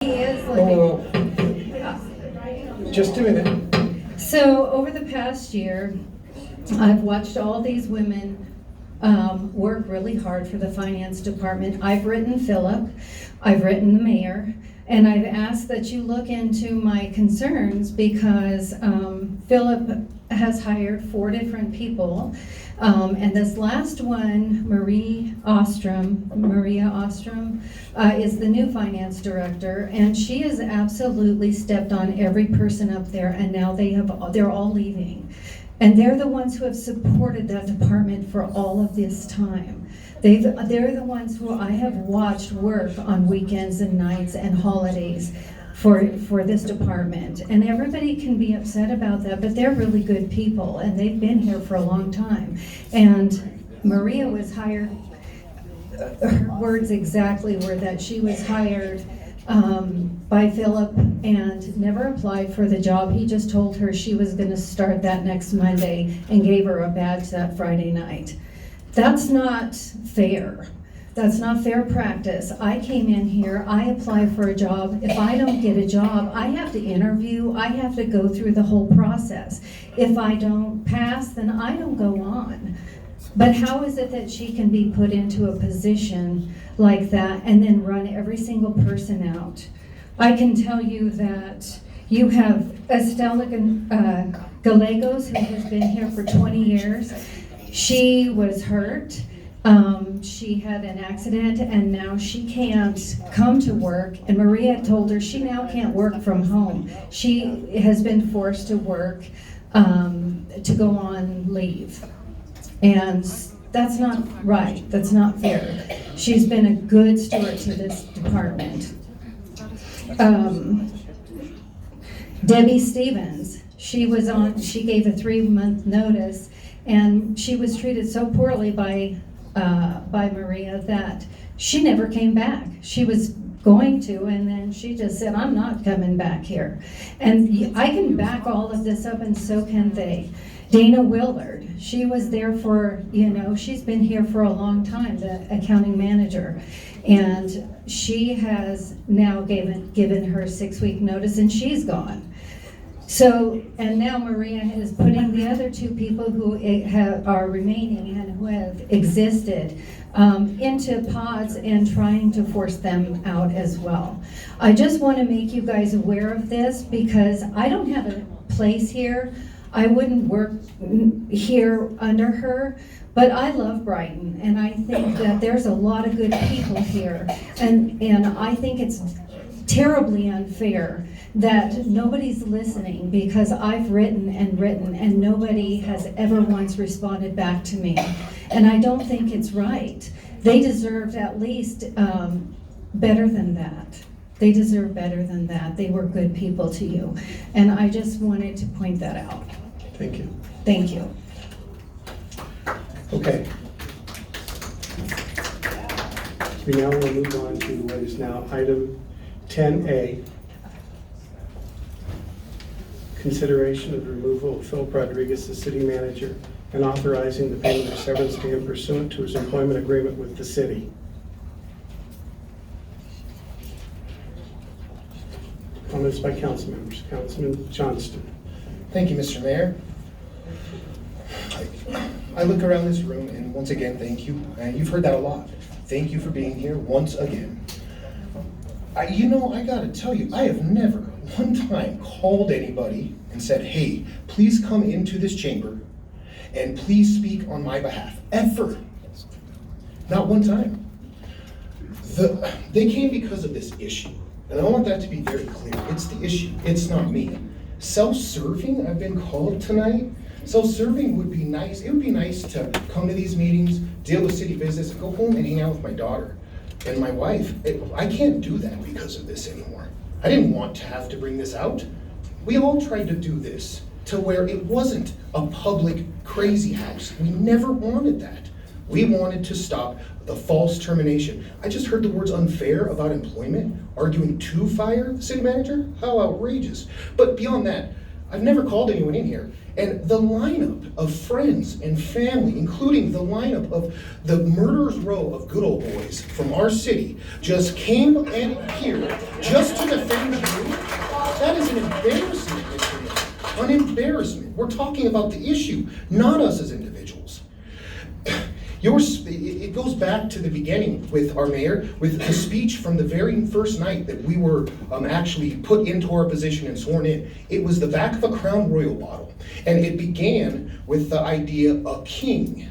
is living. Just a minute. So over the past year, I've watched all these women work really hard for the finance department. I've written Philip, I've written the mayor, and I've asked that you look into my concerns because Philip has hired 4 different people. And this last one, Maria Ostrom, is the new finance director, and she has absolutely stepped on every person up there, and now they're all leaving. And they're the ones who have supported that department for all of this time. They're the ones who I have watched work on weekends and nights and holidays for this department. And everybody can be upset about that, but they're really good people, and they've been here for a long time. And Maria was hired, her words exactly were that she was hired by Philip and never applied for the job. He just told her she was going to start that next Monday and gave her a badge that Friday night. That's not fair. That's not fair practice. I came in here, I applied for a job. If I don't get a job, I have to interview, I have to go through the whole process. If I don't pass, then I don't go on. But how is it that she can be put into a position like that and then run every single person out? I can tell you that you have Estella Gallegos, who has been here for 20 years. She was hurt. She had an accident and now she can't come to work, and Maria told her she now can't work from home. She has been forced to work to go on leave, and that's not right. That's not fair. She's been a good steward to this department. Debbie Stevens, she gave a 3-month notice, and she was treated so poorly by Maria that she never came back. She was going to, and then she just said, I'm not coming back here. And I can back all of this up, and so can they. Dana Willard, she was there for, she's been here for a long time, the accounting manager. And she has now given her 6-week notice, and she's gone. So, and now Maria is putting the other 2 people who are remaining and who have existed into pods and trying to force them out as well. I just want to make you guys aware of this because I don't have a place here. I wouldn't work here under her, but I love Brighton, and I think that there's a lot of good people here, and I think it's terribly unfair that nobody's listening because I've written and nobody has ever once responded back to me, and I don't think it's right. They deserved at least better than that. They deserve better than that. They were good people to you, and I just wanted to point that out. Thank you. Thank you. Okay. We now will move on to what is now item 10A. Consideration of the removal of Philip Rodriguez as city manager and authorizing the payment of severance to him pursuant to his employment agreement with the city. Comments by council members. Councilman Johnston. Thank you, Mr. Mayor. I look around this room and once again, thank you. And you've heard that a lot. Thank you for being here once again. I gotta tell you, I have never one time called anybody and said, hey, please come into this chamber and please speak on my behalf. Ever. Not one time. They came because of this issue. And I want that to be very clear. It's the issue. It's not me. Self-serving, I've been called tonight. Self-serving would be nice. It would be nice to come to these meetings, deal with city business, and go home and hang out with my daughter and my wife. I can't do that because of this anymore. I didn't want to have to bring this out. We all tried to do this to where it wasn't a public crazy house. We never wanted that. We wanted to stop the false termination. I just heard the words unfair about employment, arguing to fire the city manager. How outrageous. But beyond that, I've never called anyone in here. And the lineup of friends and family, including the lineup of the murderer's row of good old boys from our city, just came in here just to defend embarrassment. We're talking about the issue, not us as individuals. It goes back to the beginning with our mayor, with the speech from the very first night that we were actually put into our position and sworn in. It was the back of a Crown Royal bottle, and it began with the idea, a king.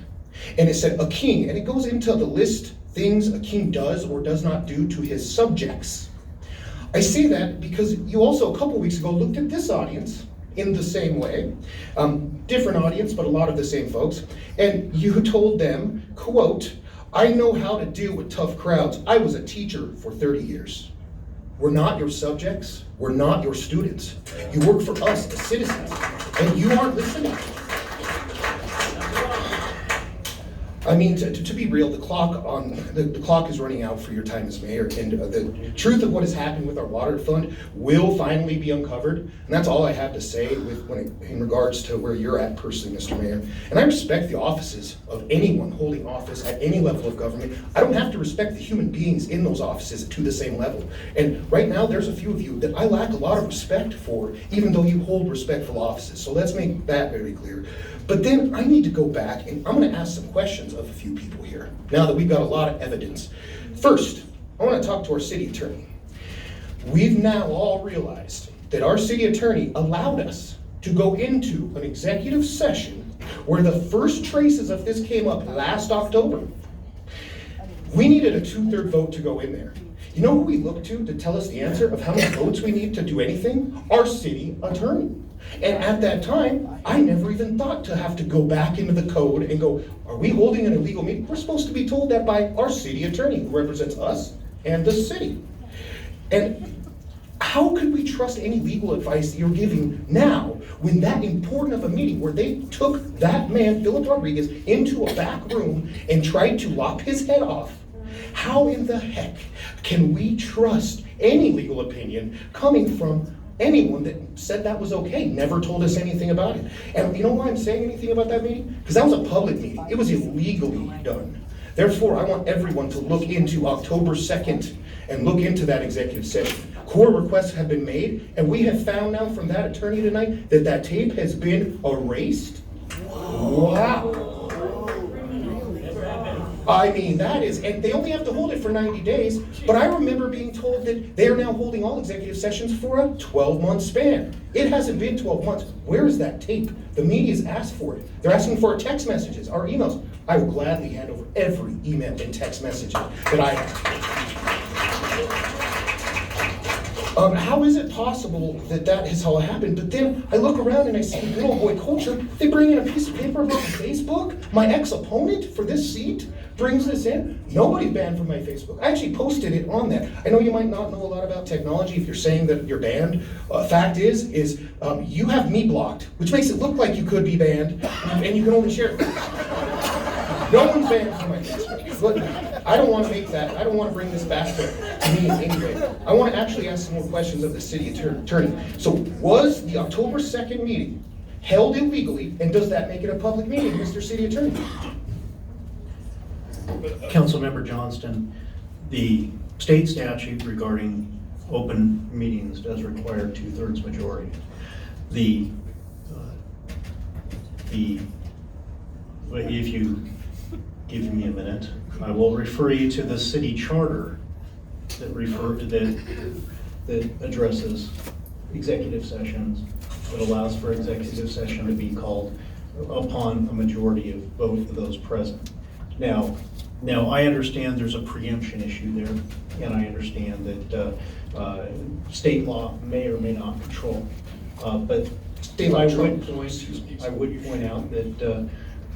And it said, a king, and it goes into the list things a king does or does not do to his subjects. I say that because you also, a couple weeks ago, looked at this audience in the same way, different audience, but a lot of the same folks, and you told them, quote, I know how to deal with tough crowds. I was a teacher for 30 years. We're not your subjects. We're not your students. You work for us as citizens, and you aren't listening. I mean, to be real, the clock is running out for your time as mayor, and the truth of what has happened with our water fund will finally be uncovered, and that's all I have to say in regards to where you're at personally, Mr. Mayor. And I respect the offices of anyone holding office at any level of government. I don't have to respect the human beings in those offices to the same level. And right now, there's a few of you that I lack a lot of respect for, even though you hold respectful offices. So let's make that very clear. But then I need to go back, and I'm going to ask some questions of a few people here, now that we've got a lot of evidence. First, I want to talk to our city attorney. We've now all realized that our city attorney allowed us to go into an executive session where the first traces of this came up last October. We needed a 2/3 vote to go in there. You know who we looked to tell us the answer of how many votes we need to do anything? Our city attorney. And at that time, I never even thought to have to go back into the code and go, are we holding an illegal meeting? We're supposed to be told that by our city attorney who represents us and the city. And how could we trust any legal advice that you're giving now when that important of a meeting where they took that man, Philip Rodriguez, into a back room and tried to lop his head off? How in the heck can we trust any legal opinion coming from anyone that said that was okay, never told us anything about it? And you know why I'm saying anything about that meeting? Because that was a public meeting. It was illegally done. Therefore, I want everyone to look into October 2nd and look into that executive session. Core requests have been made, and we have found now from that attorney tonight that that tape has been erased. Wow. I mean, that is, and they only have to hold it for 90 days, but I remember being told that they are now holding all executive sessions for a 12-month span. It hasn't been 12 months. Where is that tape? The media's asked for it. They're asking for our text messages, our emails. I will gladly hand over every email and text message that I have. How is it possible that that has all happened? But then I look around and I see good old boy culture. They bring in a piece of paper about Facebook. My ex-opponent for this seat brings this in. Nobody's banned from my Facebook. I actually posted it on there. I know you might not know a lot about technology if you're saying that you're banned. Fact is you have me blocked, which makes it look like you could be banned, and you can only share it. No one's banned from my Facebook. But I don't want to make that, I don't want to bring this back to me anyway. I want to actually ask some more questions of the city attorney. So was the October 2nd meeting held illegally, and does that make it a public meeting, Mr. City Attorney? Councilmember Johnston, the state statute regarding open meetings does require 2/3 majority. If you give me a minute, I will refer you to the city charter that addresses executive sessions, that allows for executive session to be called upon a majority of both of those present. Now I understand there's a preemption issue there, and I understand that state law may or may not control, but I would point out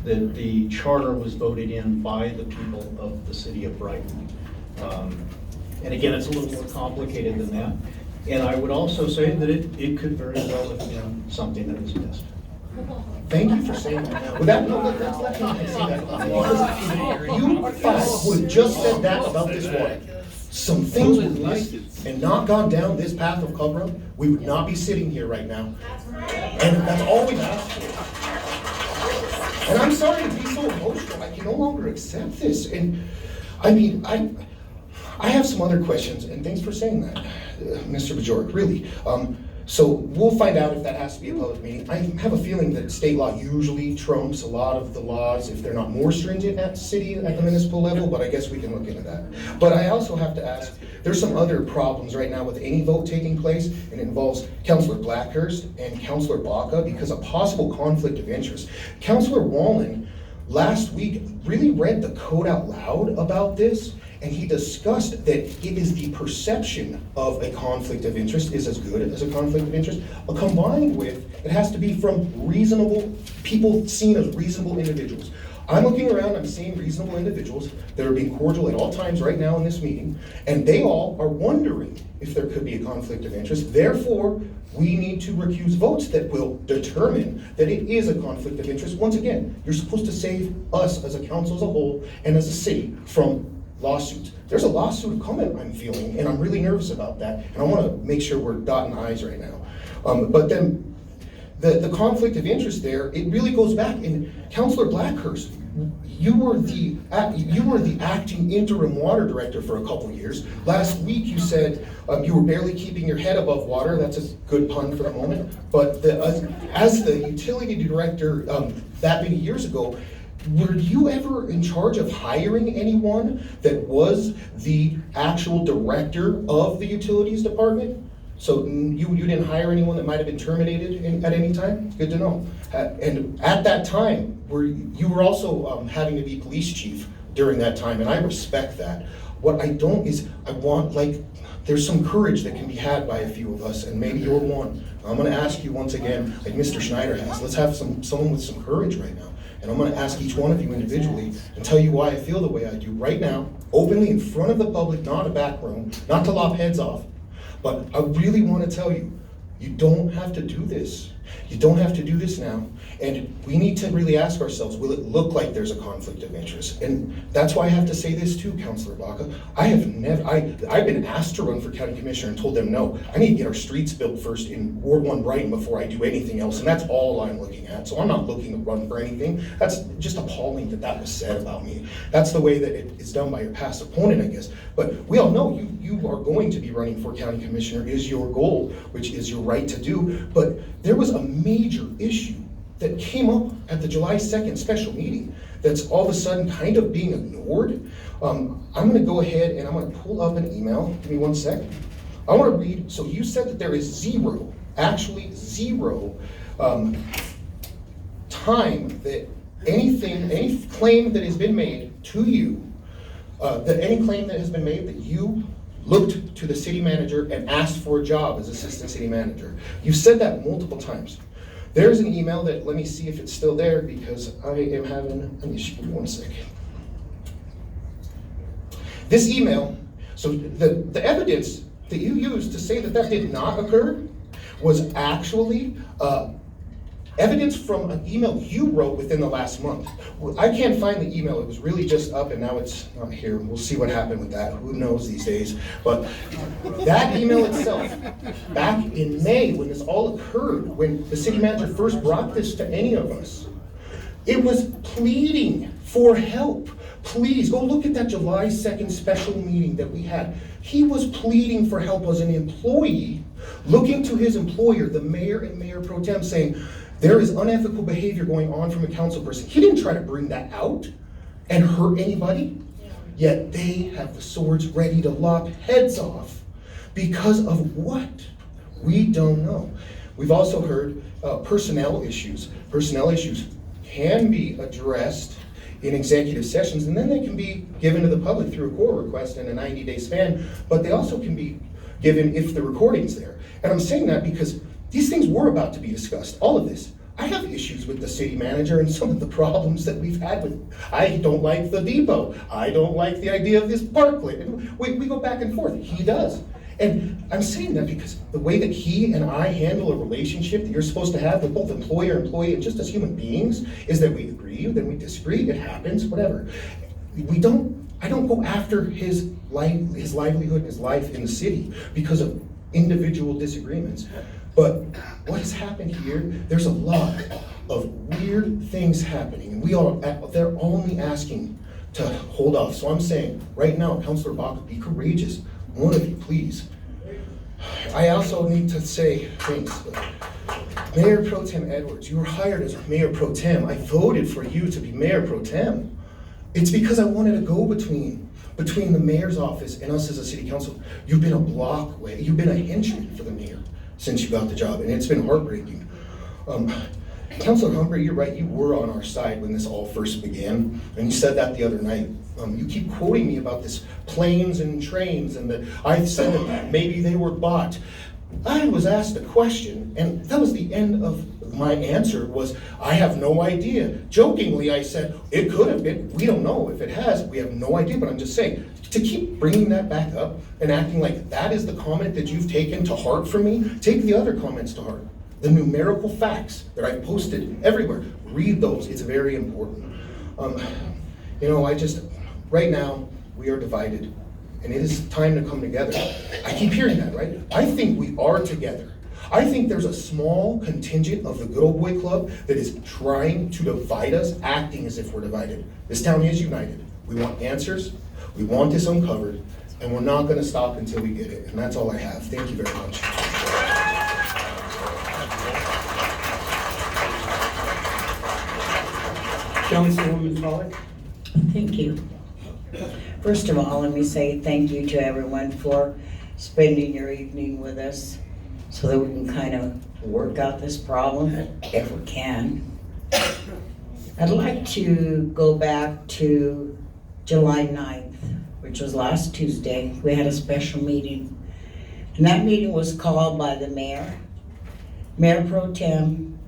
that the charter was voted in by the people of the city of Brighton. And again, it's a little more complicated than that. And I would also say that it could very well have been something that was missed. Thank you for saying that. With that, let's let him say that. Because you five would have just said that about this water. Some things were missed and not gone down this path of Club Road, we would not be sitting here right now. And that's all we've asked for. And I'm sorry to be so emotional. I can no longer accept this. And I mean, I have some other questions, and thanks for saying that, Mr. Bajorek, really. So we'll find out if that has to be a public meeting. I have a feeling that state law usually trumps a lot of the laws if they're not more stringent at the municipal level, but I guess we can look into that. But I also have to ask, there's some other problems right now with any vote taking place, and it involves Councilor Blackhurst and Councilor Baca because of possible conflict of interest. Councilor Wallen last week really read the code out loud about this, and he discussed that it is the perception of a conflict of interest is as good as a conflict of interest, combined with it has to be from reasonable people seen as reasonable individuals. I'm looking around, I'm seeing reasonable individuals that are being cordial at all times right now in this meeting, and they all are wondering if there could be a conflict of interest. Therefore, we need to recuse votes that will determine that it is a conflict of interest. Once again, you're supposed to save us as a council as a whole and as a city from lawsuits. There's a lawsuit coming, I'm feeling, and I'm really nervous about that, and I want to make sure we're dotting I's right now. But then the conflict of interest there, it really goes back. And Councilor Blackhurst, you were the acting interim water director for a couple of years. Last week you said you were barely keeping your head above water. That's a good pun for the moment. But as the utility director that many years ago, were you ever in charge of hiring anyone that was the actual director of the utilities department? So you didn't hire anyone that might have been terminated at any time? Good to know. And at that time, you were also having to be police chief during that time, and I respect that. What I don't is, there's some courage that can be had by a few of us, and maybe you're one. I'm gonna ask you once again, like Mr. Schneider has, let's have someone with some courage right now. And I'm gonna ask each one of you individually and tell you why I feel the way I do right now, openly in front of the public, not a back room, not to lop heads off. But I really wanna tell you, you don't have to do this. You don't have to do this now. And we need to really ask ourselves, will it look like there's a conflict of interest? And that's why I have to say this too, Councilor Baca. I've been asked to run for county commissioner and told them no. I need to get our streets built first in Ward 1 Brighton before I do anything else. And that's all I'm looking at. So I'm not looking to run for anything. That's just appalling that was said about me. That's the way that it is done by your past opponent, I guess. But we all know you are going to be running for county commissioner is your goal, which is your right to do. But there was a major issue that came up at the July 2nd special meeting that's all of a sudden kind of being ignored. I'm gonna go ahead and I'm gonna pull up an email. Give me 1 sec. I wanna read, so you said that there is zero time that any claim that has been made to you, any claim that has been made that you looked to the city manager and asked for a job as assistant city manager. You've said that multiple times. There's an email that, let me see if it's still there because I am having an issue. Give me 1 second. This email, so the evidence that you used to say that did not occur was actually evidence from an email you wrote within the last month. I can't find the email. It was really just up and now it's not here. We'll see what happened with that. Who knows these days? But that email itself, back in May when this all occurred, when the city manager first brought this to any of us, it was pleading for help. Please go look at that July 2nd special meeting that we had. He was pleading for help as an employee, looking to his employer, the mayor and mayor pro tem, saying, there is unethical behavior going on from a council person. He didn't try to bring that out and hurt anybody, yet they have the swords ready to lop heads off because of what? We don't know. We've also heard personnel issues. Personnel issues can be addressed in executive sessions, and then they can be given to the public through a court request in a 90-day span, but they also can be given if the recording's there. And I'm saying that because these things were about to be discussed, all of this. I have issues with the city manager and some of the problems that we've had with, I don't like the depot. I don't like the idea of this parklet. And we go back and forth. He does. And I'm saying that because the way that he and I handle a relationship that you're supposed to have with both employer, employee, and just as human beings is that we agree, then we disagree, it happens, whatever. I don't go after his livelihood, his life in the city because of individual disagreements. But what has happened here, there's a lot of weird things happening, and they're only asking to hold off. So I'm saying, right now, Councilor Baca, be courageous. One of you, please. I also need to say, thanks, Mayor Pro Tem Edwards, you were hired as Mayor Pro Tem. I voted for you to be Mayor Pro Tem. It's because I wanted to go between the mayor's office and us as a city council. You've been a block away, you've been a henchman for the mayor since you got the job, and it's been heartbreaking. Councilor Humphrey, you're right, you were on our side when this all first began, and you said that the other night. You keep quoting me about this planes and trains, and that I said that maybe they were bought. I was asked a question, and that was the end of my answer was, I have no idea. Jokingly, I said, it could have been, we don't know if it has, we have no idea, but I'm just saying, to keep bringing that back up and acting like that is the comment that you've taken to heart from me, take the other comments to heart. The numerical facts that I've posted everywhere, read those, it's very important. Right now, we are divided, and it is time to come together. I keep hearing that, right? I think we are together. I think there's a small contingent of the Good Old Boy Club that is trying to divide us, acting as if we're divided. This town is united. We want answers, we want this uncovered, and we're not gonna stop until we get it, and that's all I have. Thank you very much. Councilwoman Pollock? Thank you. First of all, let me say thank you to everyone for spending your evening with us so that we can kind of work out this problem if we can. I'd like to go back to July 9th, which was last Tuesday. We had a special meeting. And that meeting was called by the mayor, Mayor Pro Tem,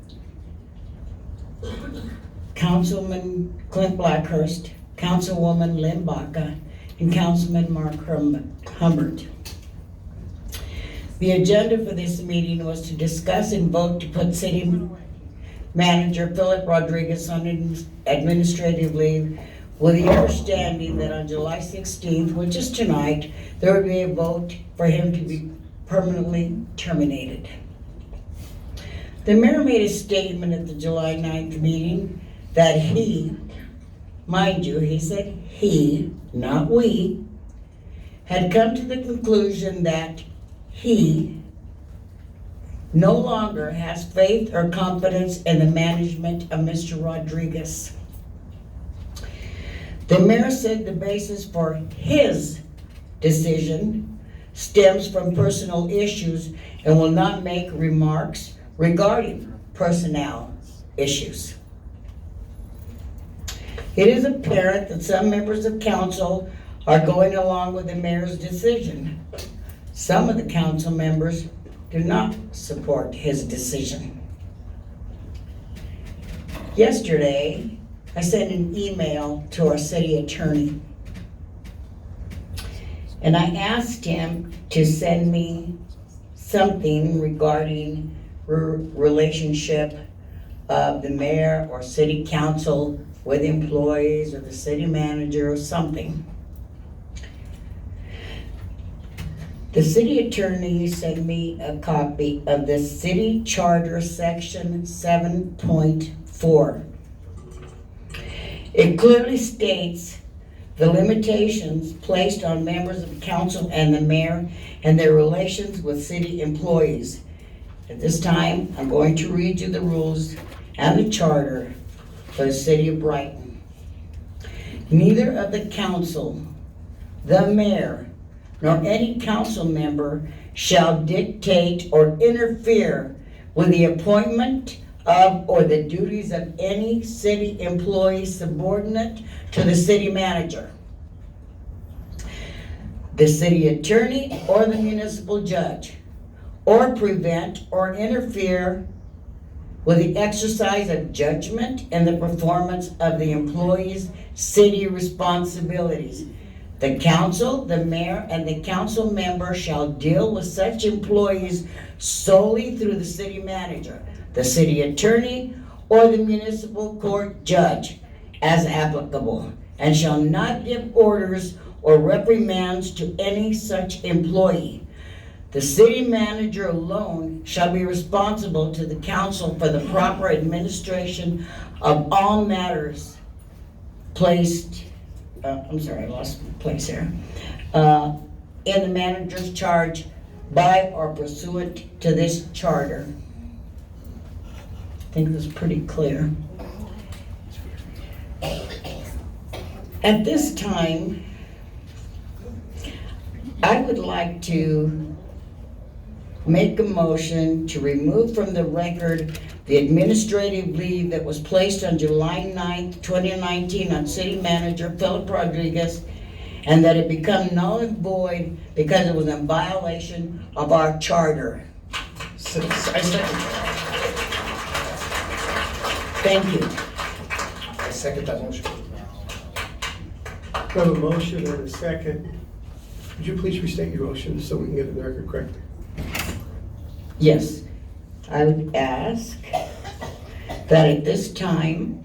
Councilman Clint Blackhurst, Councilwoman Lynn Baca, and Councilman Mark Humbert. The agenda for this meeting was to discuss and vote to put City Manager Philip Rodriguez on administrative leave with the understanding that on July 16th, which is tonight, there would be a vote for him to be permanently terminated. The mayor made a statement at the July 9th meeting that he, mind you, he said he, not we, had come to the conclusion that he no longer has faith or confidence in the management of Mr. Rodriguez. The mayor said the basis for his decision stems from personal issues and will not make remarks regarding personnel issues. It is apparent that some members of council are going along with the mayor's decision. Some of the council members do not support his decision. Yesterday, I sent an email to our city attorney, and I asked him to send me something regarding relationship of the mayor or city council with employees or the city manager or something. The city attorney sent me a copy of the city charter section 7.4. It clearly states the limitations placed on members of the council and the mayor and their relations with city employees. At this time, I'm going to read you the rules and the charter for the city of Brighton. Neither of the council, the mayor, nor any council member shall dictate or interfere with the appointment of or the duties of any city employee subordinate to the city manager, the city attorney, or the municipal judge, or prevent or interfere with the exercise of judgment and the performance of the employee's city responsibilities. The council, the mayor, and the council member shall deal with such employees solely through the city manager, the city attorney, or the municipal court judge as applicable, and shall not give orders or reprimands to any such employee. The city manager alone shall be responsible to the council for the proper administration of all matters placed, I lost my place here, in the manager's charge by or pursuant to this charter. I think that's pretty clear. At this time, I would like to make a motion to remove from the record the administrative leave that was placed on July 9th, 2019 on City Manager Philip Rodriguez, and that it become null and void because it was in violation of our charter. I second that. Thank you. I second that motion. We have a motion and a second. Would you please restate your motion so we can get it in the record correctly? Yes, I would ask that at this time,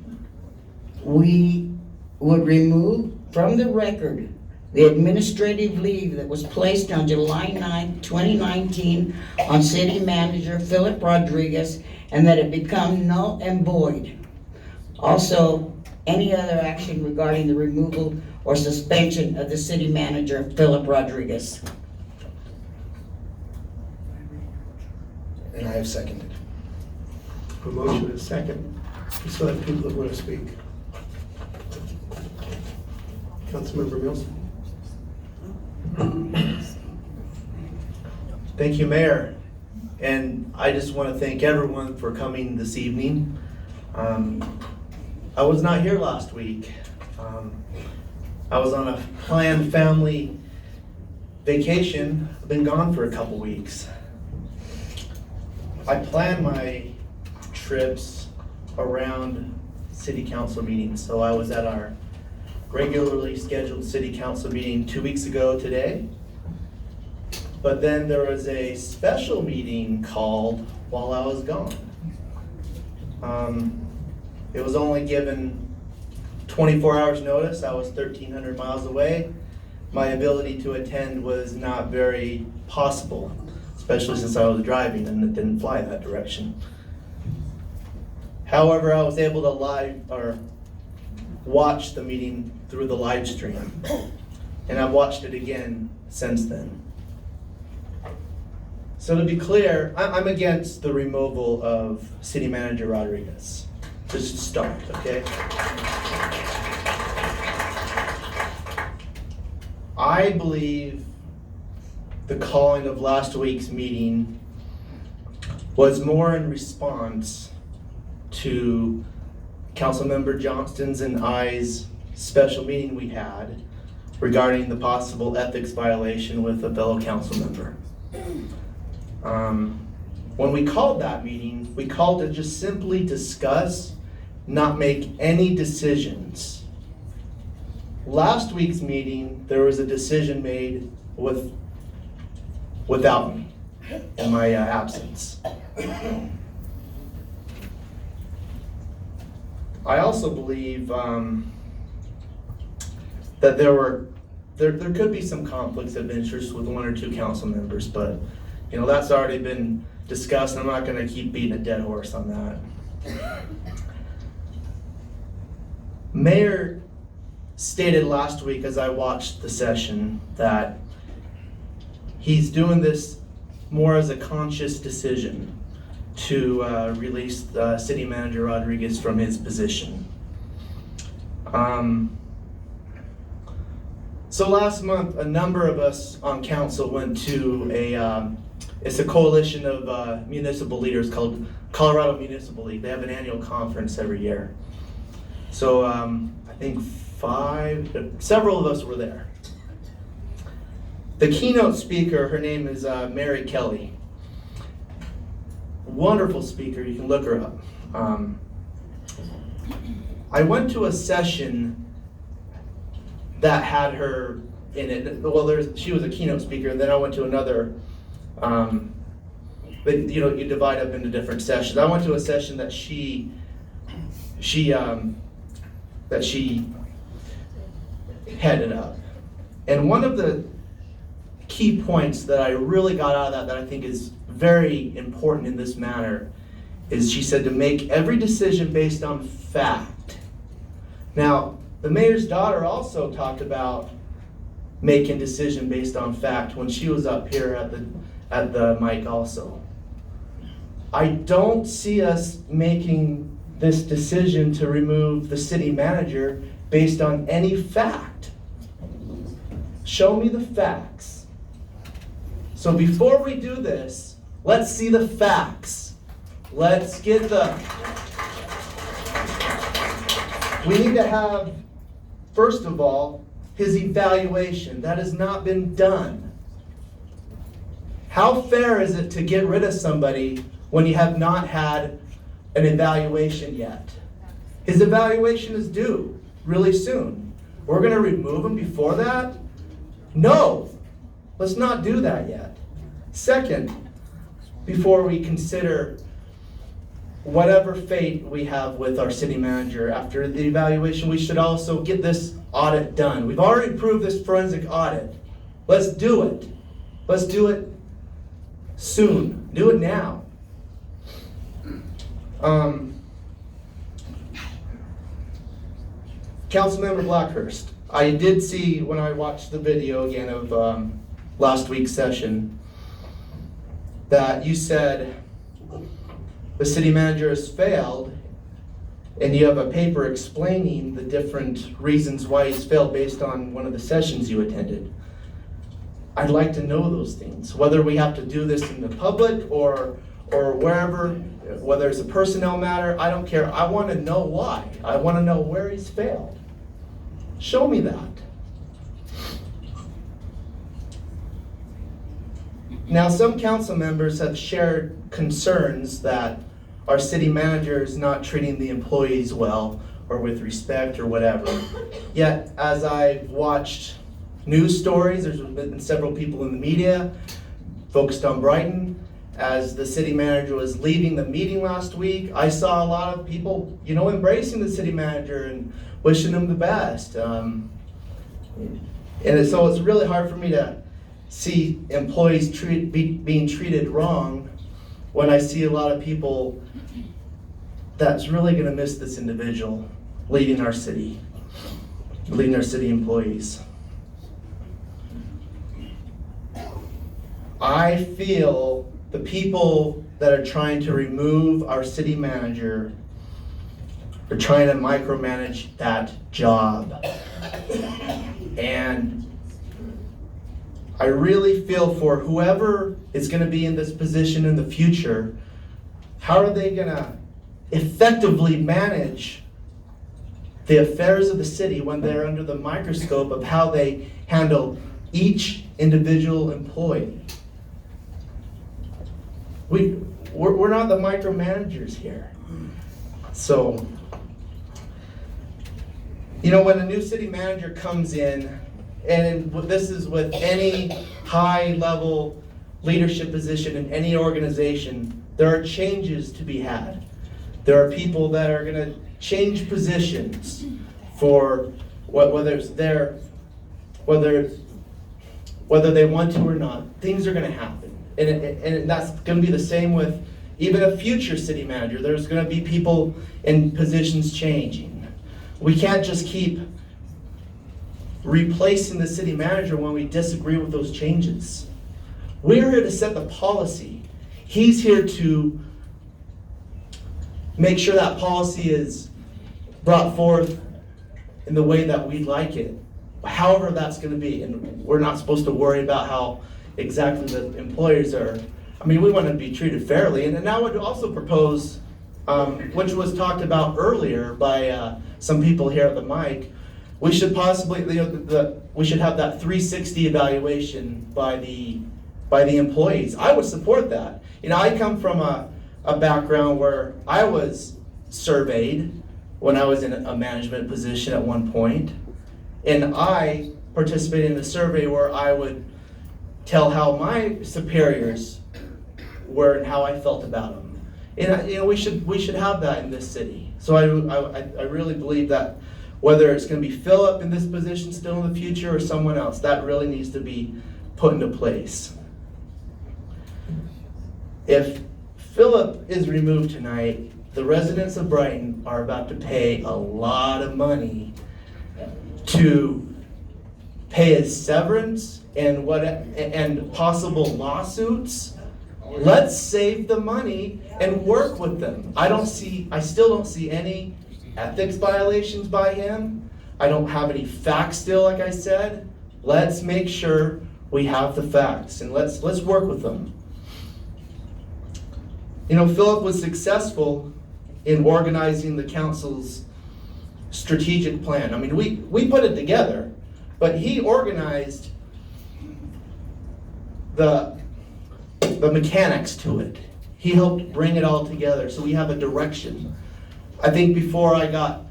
we would remove from the record the administrative leave that was placed on July 9th, 2019 on City Manager Philip Rodriguez, and that it become null and void. Also, any other action regarding the removal or suspension of the City Manager Philip Rodriguez. And I have seconded. A motion and a second. We still have people that want to speak. Councilmember Mills. Thank you, Mayor. And I just want to thank everyone for coming this evening. I was not here last week. I was on a planned family vacation. I've been gone for a couple weeks. I plan my trips around city council meetings. So I was at our regularly scheduled city council meeting 2 weeks ago today. But then there was a special meeting called while I was gone. It was only given 24 hours notice. I was 1,300 miles away. My ability to attend was not very possible, especially since I was driving and it didn't fly that direction. However, I was able to watch the meeting through the live stream, and I've watched it again since then. So to be clear, I'm against the removal of City Manager Rodriguez. Just to start, okay? I believe the calling of last week's meeting was more in response to Councilmember Johnston's and I's special meeting we had regarding the possible ethics violation with a fellow council member. When we called that meeting, we called to just simply discuss, not make any decisions. Last week's meeting, there was a decision made without me in my absence. I also believe that there could be some conflicts of interest with one or two council members, but that's already been discussed, and I'm not going to keep beating a dead horse on that. Mayor stated last week as I watched the session that he's doing this more as a conscious decision to release City Manager Rodriguez from his position. So last month, a number of us on council went to it's a coalition of municipal leaders called Colorado Municipal League. They have an annual conference every year. So I think several of us were there. The keynote speaker, her name is Mary Kelly. Wonderful speaker, you can look her up. I went to a session that had her in it. Well, she was a keynote speaker, and then I went to another. But you divide up into different sessions. I went to a session that she headed up, and one of the key points that I really got out of that I think is very important in this matter is she said to make every decision based on fact. Now, the mayor's daughter also talked about making decision based on fact when she was up here at the mic also. I don't see us making this decision to remove the city manager based on any fact. Show me the facts. So before we do this, let's see the facts. Let's get we need to have, first of all, his evaluation. That has not been done. How fair is it to get rid of somebody when you have not had an evaluation yet? His evaluation is due really soon. We're going to remove him before that? No, let's not do that yet. Second, before we consider whatever fate we have with our city manager after the evaluation, we should also get this audit done. We've already approved this forensic audit. Let's do it. Let's do it soon. Do it now. Councilmember Blackhurst, I did see when I watched the video again of last week's session that you said the city manager has failed, and you have a paper explaining the different reasons why he's failed based on one of the sessions you attended. I'd like to know those things, whether we have to do this in the public or wherever, whether it's a personnel matter, I don't care. I want to know why. I want to know where he's failed. Show me that. Now, some council members have shared concerns that our city manager is not treating the employees well or with respect or whatever. Yet, as I've watched news stories, there's been several people in the media focused on Brighton. As the city manager was leaving the meeting last week, I saw a lot of people, embracing the city manager and wishing him the best. So it's really hard for me to see employees being treated wrong when I see a lot of people that's really going to miss this individual leading our city employees. I feel the people that are trying to remove our city manager are trying to micromanage that job. And I really feel for whoever is going to be in this position in the future, how are they going to effectively manage the affairs of the city when they're under the microscope of how they handle each individual employee? We're not the micromanagers here. So, when a new city manager comes in, and this is with any high-level leadership position in any organization, there are changes to be had. There are people that are going to change positions for whether they want to or not. Things are going to happen. And that's going to be the same with even a future city manager. There's going to be people in positions changing. We can't just keep replacing the city manager when we disagree with those changes. We're here to set the policy. He's here to make sure that policy is brought forth in the way that we'd like it, however that's going to be. And we're not supposed to worry about how exactly the employers are. We want to be treated fairly. And I would also propose, which was talked about earlier by some people here at the mic, we should possibly, we should have that 360 evaluation by the employees. I would support that. I come from a background where I was surveyed when I was in a management position at one point, and I participated in a survey where I would tell how my superiors were and how I felt about them. And we should have that in this city. So I really believe that whether it's going to be Philip in this position still in the future or someone else, that really needs to be put into place. If Philip is removed tonight, the residents of Brighton are about to pay a lot of money to pay his severance and possible lawsuits, let's save the money and work with them. I still don't see any ethics violations by him. I don't have any facts still, like I said. Let's make sure we have the facts and let's work with them. You know, Philip was successful in organizing the council's strategic plan. I mean, we put it together, but he organized the mechanics to it. He helped bring it all together so we have a direction. I think before I got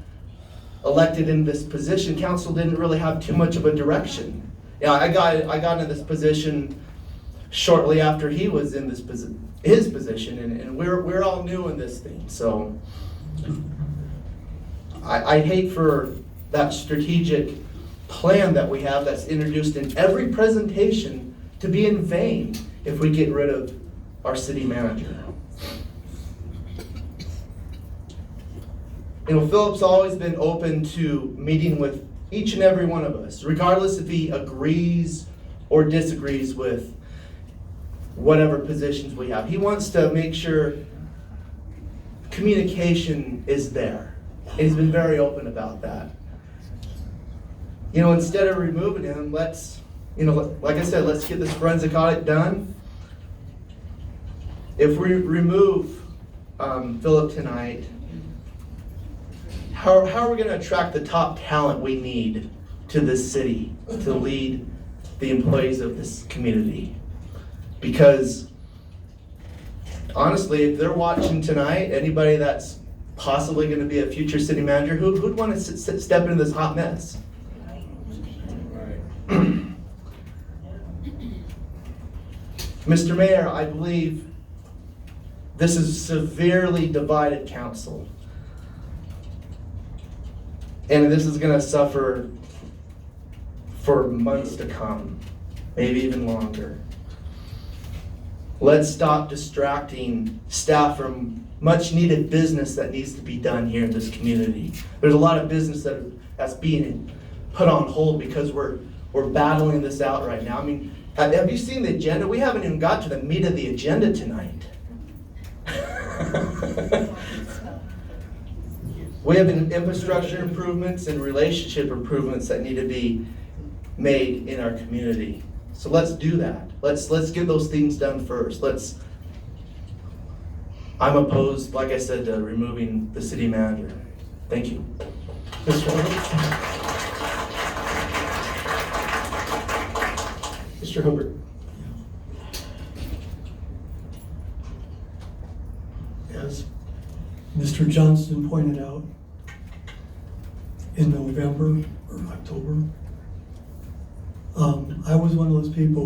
elected in this position, council didn't really have too much of a direction. Yeah, I got in this position shortly after he was in his position, and we're all new in this thing. So I hate for that strategic plan that we have that's introduced in every presentation to be in vain if we get rid of our city manager. You know, Philip's always been open to meeting with each and every one of us, regardless if he agrees or disagrees with whatever positions we have. He wants to make sure communication is there. And he's been very open about that. You know, instead of removing him, let's, you know, like I said, let's get this forensic audit done. If we remove Philip tonight, how are we going to attract the top talent we need to this city to lead the employees of this community? Because honestly, if they're watching tonight, anybody that's possibly going to be a future city manager, who'd want to step into this hot mess? Mr. Mayor, I believe this is a severely divided council. And this is going to suffer for months to come, maybe even longer. Let's stop distracting staff from much needed business that needs to be done here in this community. There's a lot of business that's being put on hold because we're battling this out right now. I mean, have you seen the agenda? We haven't even got to the meat of the agenda tonight. We have infrastructure improvements and relationship improvements that need to be made in our community. So let's do that. Let's get those things done first. I'm opposed, like I said, to removing the city manager. Thank you. Mr. Humbert. As Mr. Johnston pointed out, in November or October, I was one of those people